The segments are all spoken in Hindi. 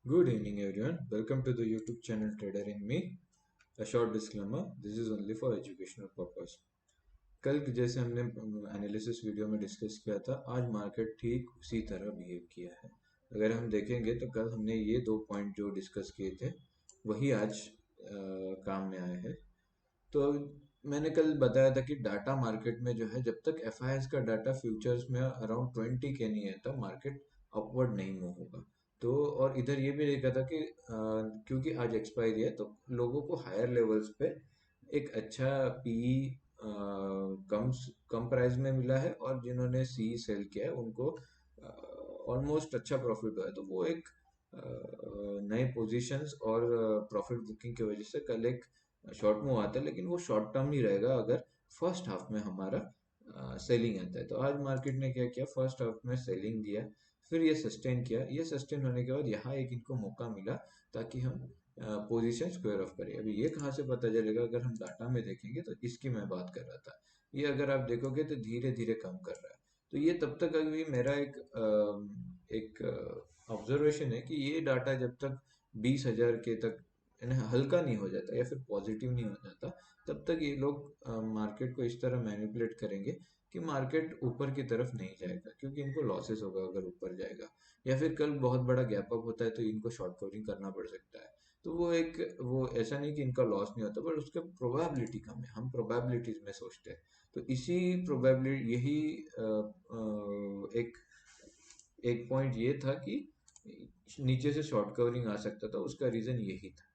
Good evening, everyone. Welcome to the YouTube channel Trader in Me. A short disclaimer: this is only for educational purpose. कल जैसे हमने एनालिसिस वीडियो में डिस्कस किया था, आज मार्केट ठीक उसी तरह बिहेव किया है। अगर हम देखेंगे तो कल हमने ये दो पॉइंट जो डिस्कस किए थे वही आज काम में आए हैं। तो मैंने कल बताया था कि डाटा मार्केट में जो है, जब तक एफआईएस का डाटा फ्यूचर्स में अराउंड 20 के नहीं है तब मार्केट अपवर्ड नहीं मूव होगा। तो और इधर ये भी देखा था कि क्योंकि आज एक्सपायरी है तो लोगों को हायर लेवल्स पे एक अच्छा पीई कम कम प्राइस में मिला है, और जिन्होंने सी सेल किया है उनको ऑलमोस्ट अच्छा प्रॉफिट हुआ है। तो वो एक नए पोजीशंस और प्रॉफिट बुकिंग की वजह से कल एक शॉर्ट मूव आता है, लेकिन वो शॉर्ट टर्म ही रहेगा अगर फर्स्ट हाफ में हमारा सेलिंग आता है। तो आज मार्केट ने क्या किया, फर्स्ट हाफ में सेलिंग दिया, फिर ये सस्टेन किया। ये सस्टेन होने के बाद यहाँ एक इनको मौका मिला ताकि हम पोजीशन स्क्वायर ऑफ करें। अभी ये कहाँ से पता चलेगा, अगर हम डाटा में देखेंगे तो इसकी मैं बात कर रहा था। ये अगर आप देखोगे तो धीरे धीरे कम कर रहा है। तो ये तब तक अभी मेरा एक ऑब्जर्वेशन है कि ये डाटा जब तक 20,000 के तक हल्का नहीं हो जाता या फिर पॉजिटिव नहीं हो जाता, तब तक ये लोग मार्केट को इस तरह मैनिपुलेट करेंगे कि मार्केट ऊपर की तरफ नहीं जाएगा, क्योंकि इनको लॉसेस होगा अगर ऊपर जाएगा। या फिर कल बहुत बड़ा गैप अप होता है तो इनको शॉर्ट कवरिंग करना पड़ सकता है। तो वो ऐसा नहीं कि इनका लॉस नहीं होता, पर उसका प्रोबेबिलिटी कम है। हम प्रोबेबिलिटीज में सोचते हैं। तो इसी प्रोबेबिलिटी यही एक एक पॉइंट ये था कि नीचे से शॉर्ट कवरिंग आ सकता था, उसका रीजन यही था।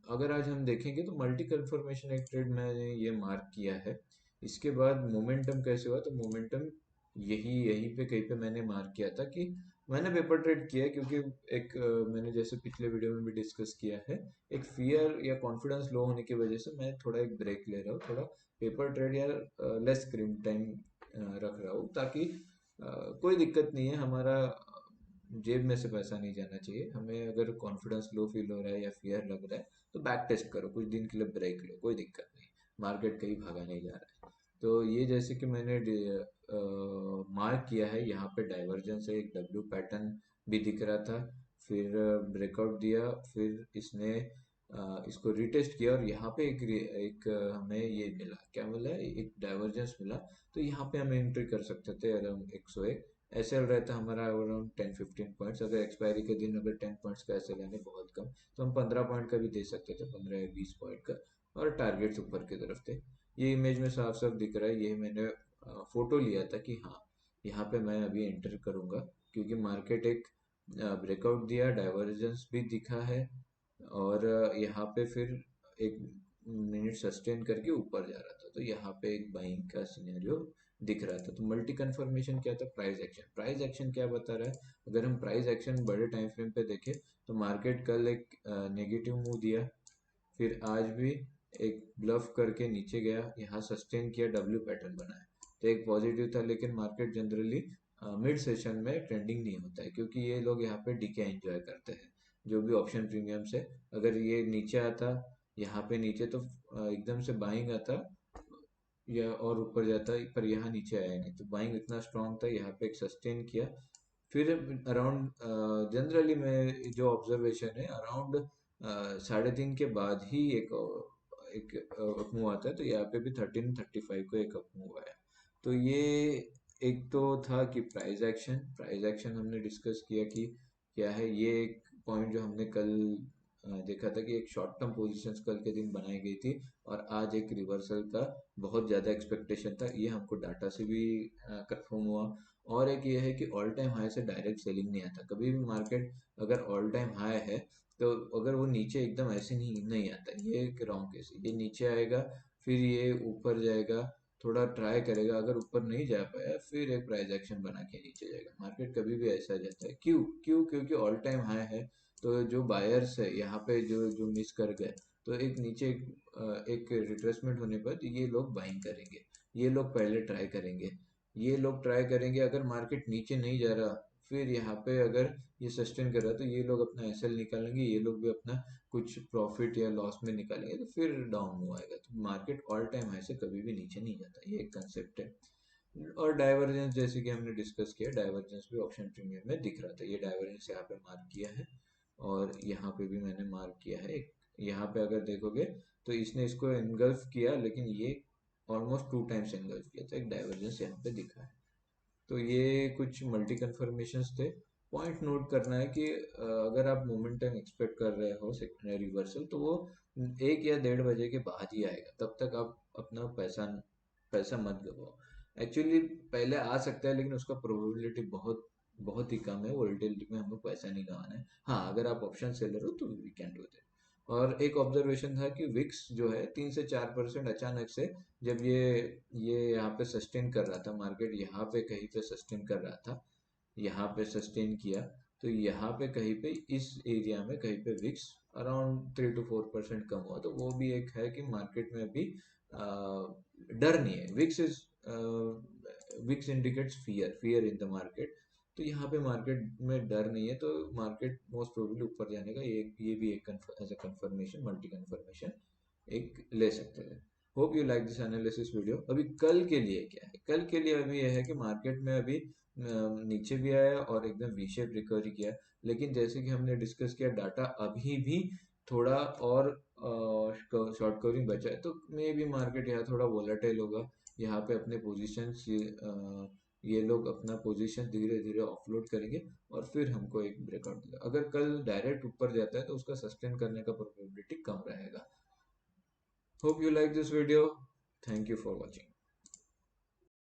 अगर आज हम देखेंगे तो मल्टी कंफर्मेशन एक ट्रेड मैंने ये मार्क किया है। इसके बाद मोमेंटम कैसे हुआ, तो मोमेंटम यही यहीं पे कहीं पे मैंने मार्क किया था कि मैंने पेपर ट्रेड किया है, क्योंकि मैंने जैसे पिछले वीडियो में भी डिस्कस किया है, एक फियर या कॉन्फिडेंस लो होने की वजह से मैं थोड़ा एक ब्रेक ले रहा हूँ, थोड़ा पेपर ट्रेड या लेस स्क्रीन टाइम रख रहा हूँ, ताकि कोई दिक्कत नहीं है। हमारा जेब में से पैसा नहीं जाना चाहिए। हमें अगर कॉन्फिडेंस लो फील हो रहा है या फियर लग रहा है तो बैक टेस्ट करो, कुछ दिन के लिए ब्रेक लो, कोई दिक्कत नहीं। मार्केट कहीं भागा नहीं जा रहा है। तो ये जैसे कि मैंने मार्क किया है, यहाँ पे डाइवर्जेंस है, एक डब्ल्यू पैटर्न भी दिख रहा था, फिर ब्रेकआउट दिया, फिर इसने इसको रिटेस्ट किया, और यहाँ पे हमें ये मिला, क्या मिला, एक डाइवर्जेंस मिला। तो यहाँ पे हम एंट्री कर सकते थे अराउंड 101। एसएल रहता हमारा अराउंड 10-15 पॉइंट्स। अगर एक्सपायरी के दिन अगर 10 पॉइंट्स का एसएल यानी बहुत कम, तो हम 15 पॉइंट का भी दे सकते थे, 15 या 20 पॉइंट का। और टारगेट्स ऊपर की तरफ थे। ये इमेज में साफ साफ दिख रहा है। ये मैंने फोटो लिया था कि हाँ, यहाँ पे मैं अभी एंटर करूंगा, क्योंकि मार्केट एक ब्रेकआउट दिया, डाइवर्जेंस भी दिखा है, और यहाँ पे फिर एक मिनट सस्टेन करके ऊपर जा रहा था। तो यहाँ पे एक बाइंग का सिनेरियो दिख रहा था। तो मल्टी कन्फर्मेशन क्या था, प्राइस एक्शन। प्राइस एक्शन क्या बता रहा है, अगर हम प्राइस एक्शन बड़े टाइम फ्रेम पे देखें तो मार्केट कल एक नेगेटिव मूव दिया, फिर आज भी एक ब्लफ करके नीचे गया, यहाँ सस्टेन किया, डब्ल्यू पैटर्न बनाया। तो एक पॉजिटिव था, लेकिन मार्केट जनरली मिड सेशन में ट्रेंडिंग नहीं होता है, क्योंकि ये लोग यहाँ पे डीके एंजॉय करते हैं, जो भी ऑप्शन प्रीमियम से। अगर ये नीचे आता, यहाँ पे नीचे, तो एकदम से बाइंग आता या और ऊपर जाता, पर यहाँ नीचे आया नहीं। तो बाइंग इतना स्ट्रांग था, यहाँ पे एक सस्टेन किया, फिर अराउंड जनरली मैं जो ऑब्जर्वेशन है, अराउंड 3:30 के बाद ही एक अपमूव आता है। तो यहाँ पे भी 13:35 को एक अपमूव आया। तो ये एक तो था कि प्राइस एक्शन हमने डिस्कस किया कि क्या है। ये एक पॉइंट जो हमने कल देखा था कि एक शॉर्ट टर्म पोजीशंस कल के दिन बनाई गई थी, और आज एक रिवर्सल का बहुत ज़्यादा एक्सपेक्टेशन था। ये हमको डाटा से भी कंफर्म हुआ। और एक ये है कि ऑल टाइम हाई से डायरेक्ट सेलिंग नहीं आता। कभी भी मार्केट अगर ऑल टाइम हाई है तो अगर वो नीचे एकदम ऐसे नहीं नहीं आता, ये एक रॉन्ग केस है। ये नीचे आएगा, फिर ये ऊपर जाएगा, थोड़ा ट्राई करेगा, अगर ऊपर नहीं जा पाया फिर एक प्राइस एक्शन बना के नीचे जाएगा। मार्केट कभी भी ऐसा जाता है। क्यों क्यों क्योंकि ऑल टाइम हाई है। तो जो बायर्स है यहाँ पे जो जो मिस कर गए, तो एक नीचे एक रिट्रेसमेंट होने पर ये लोग बाइंग करेंगे। ये लोग पहले ट्राई करेंगे। अगर मार्केट नीचे नहीं जा रहा, फिर यहाँ पे अगर ये सस्टेन कर रहा, तो ये लोग अपना एसएल निकालेंगे, ये लोग भी अपना कुछ प्रॉफिट या लॉस में निकालेंगे, तो फिर डाउन मूव आएगा। तो मार्केट ऑल टाइम हाई से कभी भी नीचे नहीं जाता, ये एक कंसेप्ट है। और डाइवर्जेंस जैसे कि हमने डिस्कस किया, डाइवर्जेंस भी ऑप्शन प्रीमियम में दिख रहा था। ये डाइवर्जेंस यहाँ पे मार्क किया है और यहाँ पे भी मैंने मार्क किया है। यहाँ पे अगर देखोगे तो इसने इसको एनगल्फ किया, लेकिन ये ऑलमोस्ट 2 टाइम्स एनगल्फ किया, तो एक डाइवर्जेंस यहाँ पे दिखा है। तो ये कुछ मल्टी कन्फर्मेशंस थे। पॉइंट नोट करना है कि अगर आप मोमेंटम एक्सपेक्ट कर रहे हो सेकेंडरी रिवर्सल, तो वो 1 या 1:30 बजे के बाद ही आएगा। तब तक आप अपना पैसा पैसा मत गवाओ। एक्चुअली पहले आ सकता है, लेकिन उसका प्रोबेबिलिटी बहुत बहुत ही कम है। वोलेटिलिटी में हमको पैसा नहीं गंवाना है। हाँ, अगर आप ऑप्शन सेलर हो तो वी कैन डू दैट। और एक ऑब्जर्वेशन था कि विक्स जो है 3 से 4% अचानक से, जब ये यहाँ पे सस्टेन कर रहा था, मार्केट यहाँ पे कहीं पे सस्टेन कर रहा था, यहाँ पे सस्टेन किया, तो यहाँ पे कहीं पे इस एरिया में कहीं पे विक्स अराउंड 3 to 4% कम हुआ। तो वो भी एक है कि मार्केट में अभी डर नहीं है। VIX indicates fear in the market. तो यहाँ पे मार्केट में डर नहीं है, तो मार्केट मोस्ट प्रोबेबली ऊपर जाने का ये भी एक as a confirmation, multi confirmation एक ले सकते हैं। Hope you like this analysis video. अभी कल के लिए क्या है, कल के लिए अभी यह है कि मार्केट में अभी नीचे भी आया और एकदम वी शेप रिकवरी किया। लेकिन जैसे कि हमने डिस्कस किया, डाटा अभी भी थोड़ा और शॉर्ट कवरिंग बचा है, तो मे भी मार्केट यहाँ थोड़ा वोलेटाइल होगा। यहाँ पे अपने पोजीशन ये लोग अपना पोजीशन धीरे धीरे ऑफलोड करेंगे और फिर हमको एक ब्रेकआउट देगा। अगर कल डायरेक्ट ऊपर जाता है तो उसका सस्टेन करने का प्रोबेबिलिटी कम रहेगा। Hope you like this video. Thank you for watching.